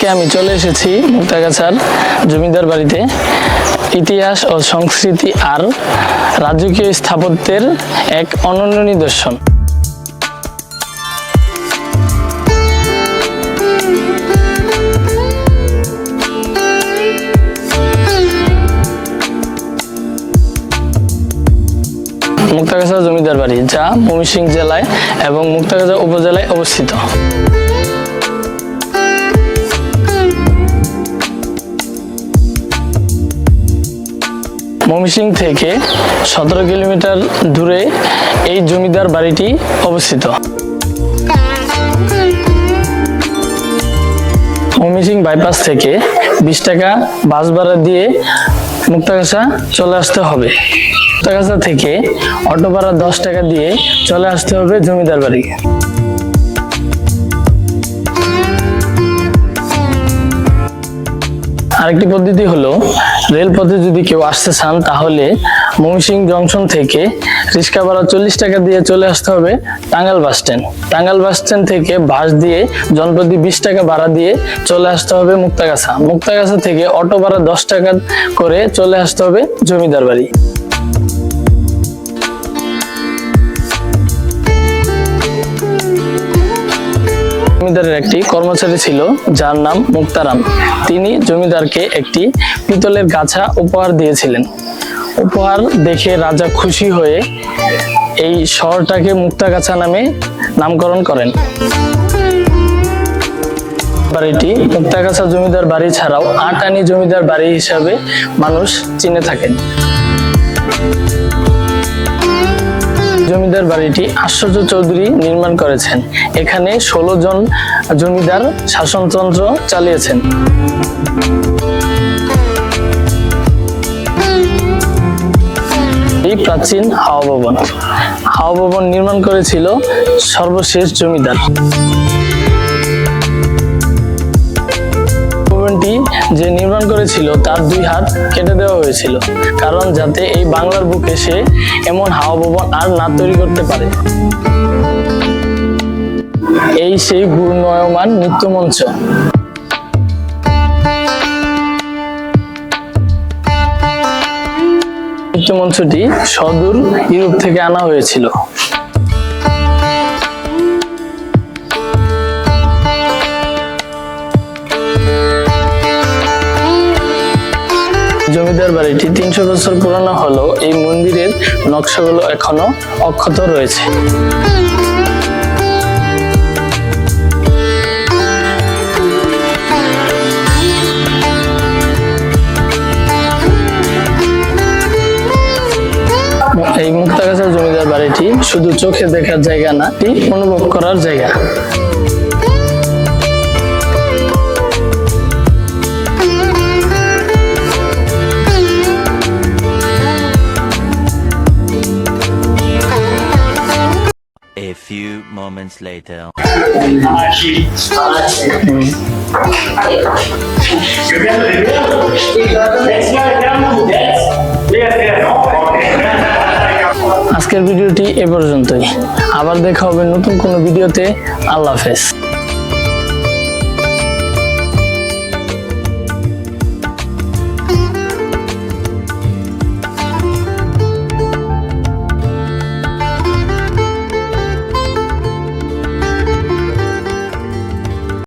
আজকে আমি চলে এসেছি মুক্তাগাছার জমিদার বাড়িতে। ইতিহাস ও সংস্কৃতি আর রাজকীয় স্থাপত্যের এক অনন্য নিদর্শন। মুক্তাগাছা জমিদার বাড়ি, যা ময়মনসিংহ জেলায় এবং মুক্তাগাছা উপজেলায় অবস্থিত। ময়মনসিংহ থেকে 17 কিলোমিটার দূরে এই জমিদার বাড়িটি অবস্থিত। ময়মনসিংহ বাইপাস থেকে 20 টাকা বাস ভাড়া দিয়ে মুক্তাগাছা চলে আসতে হবে। মুক্তাগাছা থেকে অটো ভাড়া 10 টাকা দিয়ে চলে আসতে হবে জমিদার বাড়ি। আরেকটি পদ্ধতি হলো, রেলপথে যদি কেউ আসতে চান তাহলে ময়মনসিংহ জংশন থেকে রিক্সা ভাড়া 40 টাকা দিয়ে চলে আসতে হবে Tangail bus stand. Tangail bus stand থেকে বাস দিয়ে জনপ্রতি 20 টাকা ভাড়া দিয়ে চলে আসতে হবে মুক্তাগাছা। মুক্তাগাছা থেকে অটো ভাড়া 10 টাকা করে চলে আসতে হবে জমিদার বাড়ি। জমিদারের একটি কর্মচারী ছিল যার নাম মুক্তারাম। তিনি জমিদারকে একটি পিতলের গাছা উপহার দিয়েছিলেন। উপহার দেখে রাজা খুশি হয়ে এই শহরটাকে মুক্তাগাছা নামে নামকরণ করেন। বাড়িটি মুক্তাগাছা জমিদার বাড়ি ছাড়াও আটানি জমিদার বাড়ি হিসাবে মানুষ চিনে থাকেন। জমিদার বাড়িটি আশ্চর্য চৌধুরী নির্মাণ করেছেন। এখানে 16 জন জমিদার শাসনতন্ত্র চালিয়েছেন। এই প্রাচীন হাওয়া ভবন। হাওয়া ভবন নির্মাণ করেছিল সর্বশেষ জমিদার। ভবনটি যে নির্মাণ করেছিল তার 2 হাত কেটে দেওয়া হয়েছিল, কারণ যাতে এই বাংলার বুকে সে এমন হাওয়া ভবন আর না তৈরি করতে পারে। এই সেই ঘূর্ণায়মান নৃত্যমঞ্চ। নৃত্যমঞ্চটি সুদূর ইউরোপ থেকে আনা হয়েছিল। জমিদার বাড়িটি 300 বছর পুরানো হলেও এই মন্দিরের নকশাগুলো এখনো অক্ষত রয়েছে। এই মুক্তাগাছা জমিদার বাড়িটি শুধু চোখে দেখার জায়গা না, অনুভব করার জায়গা। A few moments later. আজকের ভিডিওটি এ পর্যন্তই। আবার দেখা হবে নতুন কোনো ভিডিওতে। আল্লাহ হাফেজ।